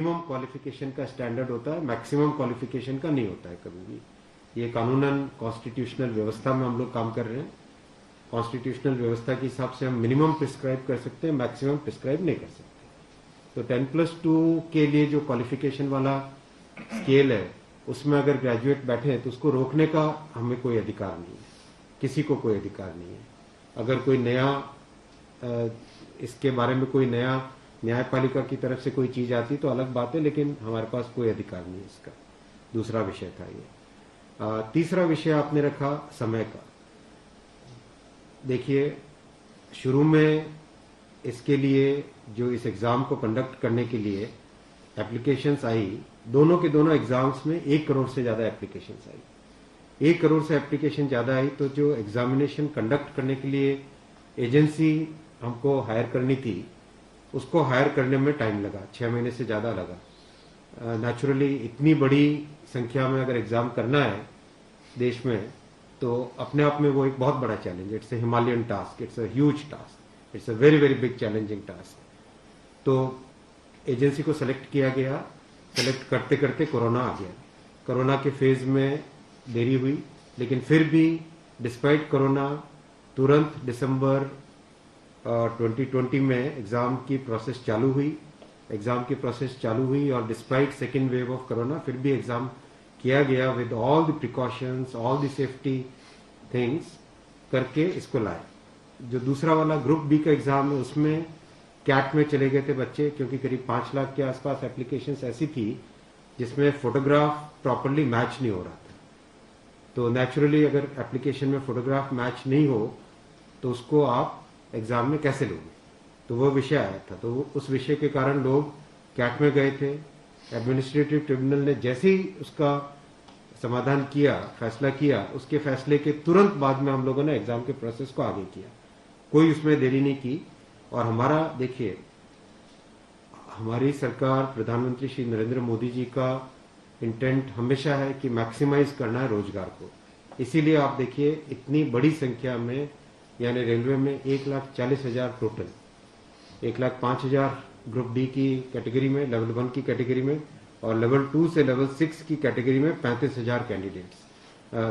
Minimum qualification का standard होता है, मैक्सिमम क्वालिफिकेशन का नहीं होता है कभी भी। ये कानूनन कॉन्स्टिट्यूशनल व्यवस्था में हम लोग काम कर रहे हैं। कॉन्स्टिट्यूशनल व्यवस्था के हिसाब से हम मिनिमम प्रिस्क्राइब कर सकते हैं, मैक्सिमम प्रिस्क्राइब नहीं कर सकते। तो 10+2 के लिए जो क्वालिफिकेशन वाला स्केल है, उसमें अगर ग्रेजुएट बैठे हैं तो उसको रोकने का हमें कोई अधिकार नहीं है, किसी को कोई अधिकार नहीं है। अगर कोई नया इसके बारे में कोई नया न्यायपालिका की तरफ से कोई चीज आती तो अलग बात है, लेकिन हमारे पास कोई अधिकार नहीं है इसका। दूसरा विषय था ये। तीसरा विषय आपने रखा समय का। देखिए, शुरू में इसके लिए जो इस एग्जाम को कंडक्ट करने के लिए एप्लीकेशंस आई, दोनों के दोनों एग्जाम्स में 1 करोड़ से ज्यादा एप्लीकेशंस आई। 1 करोड़ से एप्लीकेशन ज्यादा आई तो जो एग्जामिनेशन कंडक्ट करने के लिए एजेंसी हमको हायर करनी थी, उसको हायर करने में टाइम लगा, 6 महीने से ज्यादा लगा। नेचुरली इतनी बड़ी संख्या में अगर एग्जाम करना है देश में तो अपने आप में वो एक बहुत बड़ा challenge. It's a Himalayan task, it's a huge task, it's a very very big challenging task. तो एजेंसी को सेलेक्ट किया गया। सेलेक्ट करते करते कोरोना आ गया। कोरोना के फेज में देरी हुई, लेकिन फिर भी डिस्पाइट कोरोना तुरंत दिसंबर 2020 में एग्जाम की प्रोसेस चालू हुई। एग्जाम की प्रोसेस चालू हुई और despite second wave of corona फिर भी एग्जाम किया गया with all the precautions, all the safety things करके इसको लाए। जो दूसरा वाला ग्रुप बी का एग्जाम है उसमें कैट में चले गए थे बच्चे, क्योंकि करीब 5 लाख के आसपास एप्लीकेशंस ऐसी थी जिसमें फोटोग्राफ प्रॉपरली मैच नहीं हो रहा था। तो नेचुरली अगर एप्लीकेशन में फोटोग्राफ मैच नहीं हो तो उसको आप एग्जाम में कैसे लोगे, तो वो विषय आया था। तो उस विषय के कारण लोग कैट में गए थे। एडमिनिस्ट्रेटिव ट्रिब्यूनल ने जैसे ही उसका समाधान किया, फैसला किया, उसके फैसले के तुरंत बाद में हम लोगों ने एग्जाम के प्रोसेस को आगे किया। कोई उसमें देरी नहीं की। और हमारा देखिए, हमारी सरकार, प्रधानमंत्री श्री नरेंद्र मोदी जी का इंटेंट हमेशा है कि मैक्सिमाइज करना है रोजगार को। इसीलिए आप देखिए इतनी बड़ी संख्या में, यानी रेलवे में 1,40,000 टोटल, 1,05,000 ग्रुप डी की कैटेगरी में, लेवल 1 की कैटेगरी में, और लेवल 2 से लेवल 6 की कैटेगरी में 35,000 कैंडिडेट्स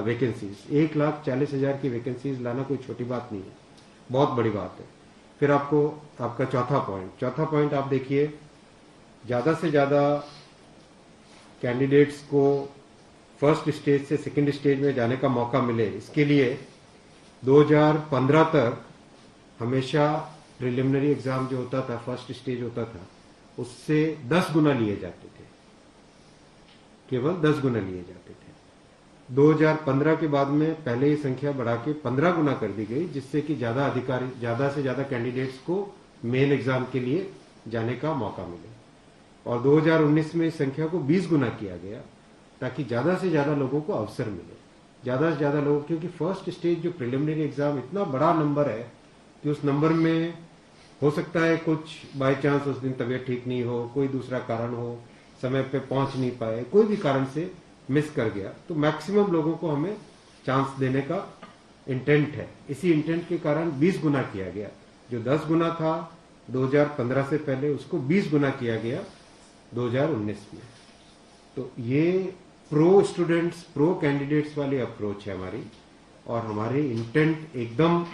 वैकेंसीज। 1,40,000 की वैकेंसीज लाना कोई छोटी बात नहीं है, बहुत बड़ी बात है। फिर आपको आपका चौथा पॉइंट आप देखिए, ज्यादा से ज्यादा कैंडिडेट्स को फर्स्ट स्टेज से सेकंड स्टेज में जाने का मौका मिले, इसके लिए 2015 तक हमेशा प्रिलिमिनरी एग्जाम जो होता था, फर्स्ट स्टेज होता था, उससे 10 गुना लिए जाते थे, केवल 10 गुना लिए जाते थे। 2015 के बाद में पहले ही संख्या बढ़ा के 15 गुना कर दी गई, जिससे कि ज्यादा से ज्यादा कैंडिडेट्स को मेन एग्जाम के लिए जाने का मौका मिले। और 2019 में इस संख्या को 20 गुना किया गया, ताकि ज्यादा से ज्यादा लोगों को अवसर मिले, ज्यादा से ज्यादा लोग, क्योंकि फर्स्ट स्टेज जो प्रिलिमिनरी एग्जाम इतना बड़ा नंबर है कि उस नंबर में हो सकता है कुछ बाय चांस उस दिन तबीयत ठीक नहीं हो, कोई दूसरा कारण हो, समय पे पहुंच नहीं पाए, कोई भी कारण से मिस कर गया, तो मैक्सिमम लोगों को हमें चांस देने का इंटेंट है। इसी इंटेंट के कारण 20 गुना किया गया। जो 10 गुना था 2015 से पहले, उसको 20 गुना किया गया 2019 में। तो ये प्रो स्टूडेंट्स, प्रो कैंडिडेट्स वाली अप्रोच है हमारी, और हमारे इंटेंट एकदम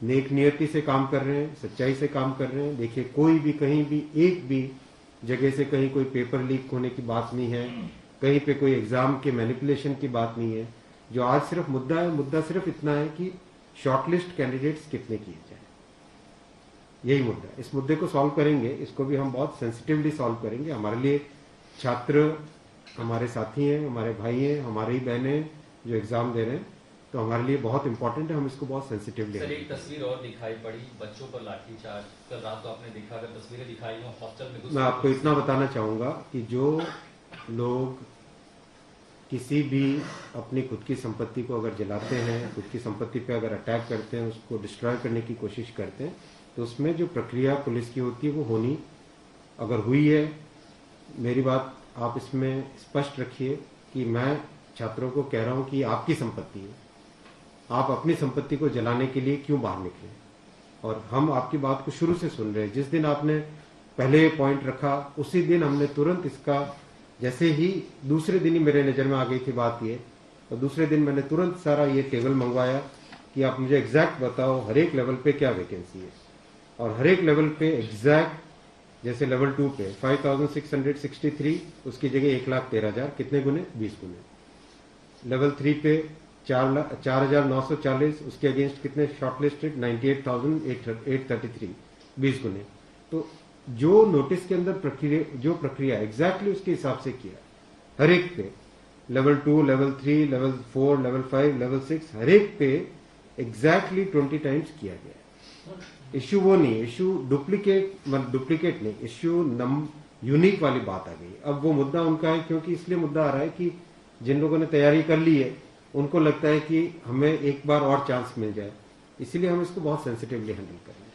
नेक नियति से काम कर रहे हैं, सच्चाई से काम कर रहे हैं। देखिए, कोई भी कहीं भी एक भी जगह से कहीं कोई पेपर लीक होने की बात नहीं है, कहीं पे कोई एग्जाम के मैनिपुलेशन की बात नहीं है। जो आज सिर्फ मुद्दा है, मुद्दा सिर्फ इतना है कि शॉर्टलिस्ट कैंडिडेट्स कितने किए जाए, यही मुद्दा है। इस मुद्दे को सॉल्व करेंगे, इसको भी हम बहुत सेंसिटिवली सॉल्व करेंगे। हमारे लिए छात्र हमारे साथी हैं, हमारे भाई हैं, हमारे ही बहन हैं जो एग्जाम दे रहे हैं, तो हमारे लिए बहुत इंपॉर्टेंट है, हम इसको बहुत सेंसिटिवली। सर, एक तस्वीर और दिखाई पड़ी, बच्चों पर लाठीचार्ज। कल रात को आपने देखा, अगर तस्वीरें दिखाई हो हॉस्टल में, मैं आपको इतना बताना चाहूंगा कि जो लोग किसी भी अपनी खुद की संपत्ति को अगर जलाते हैं, खुद की संपत्ति पे अगर अटैक करते हैं, उसको डिस्ट्रॉय करने की कोशिश करते हैं, तो उसमें जो प्रक्रिया पुलिस की होती है वो होनी, अगर हुई है, मेरी बात आप इसमें स्पष्ट रखिए कि मैं छात्रों को कह रहा हूं कि आपकी संपत्ति है, आप अपनी संपत्ति को जलाने के लिए क्यों बाहर निकले। और हम आपकी बात को शुरू से सुन रहे हैं। जिस दिन आपने पहले पॉइंट रखा, उसी दिन हमने तुरंत इसका, जैसे ही दूसरे दिन ही मेरे नजर में आ गई थी बात ये, तो दूसरे दिन मैंने तुरंत सारा ये टेबल मंगवाया कि आप मुझे एग्जैक्ट बताओ हर एक लेवल पे क्या वैकेंसी है, और हर एक लेवल पे एग्जैक्ट, जैसे लेवल 2 पे 5663, उसकी जगह 1,13,000, कितने गुने? 20 गुने। लेवल 3 पे 4,940, उसके अगेंस्ट कितने शॉर्टलिस्टेड? 98,833, 20 गुने। तो जो नोटिस के अंदर जो प्रक्रिया एग्जैक्टली उसके हिसाब से किया, हर एक पे level 2, level 3, level 4, level 5, level 6, हर एक पे एग्जैक्टली 20 टाइम्स किया गया। इश्यू वो नहीं, इश्यू डुप्लीकेट नहीं, इश्यू यूनिक वाली बात आ गई। अब वो मुद्दा उनका है, क्योंकि इसलिए मुद्दा आ रहा है कि जिन लोगों ने तैयारी कर ली है उनको लगता है कि हमें एक बार और चांस मिल जाए, इसलिए हम इसको बहुत सेंसिटिवली हैंडल करें।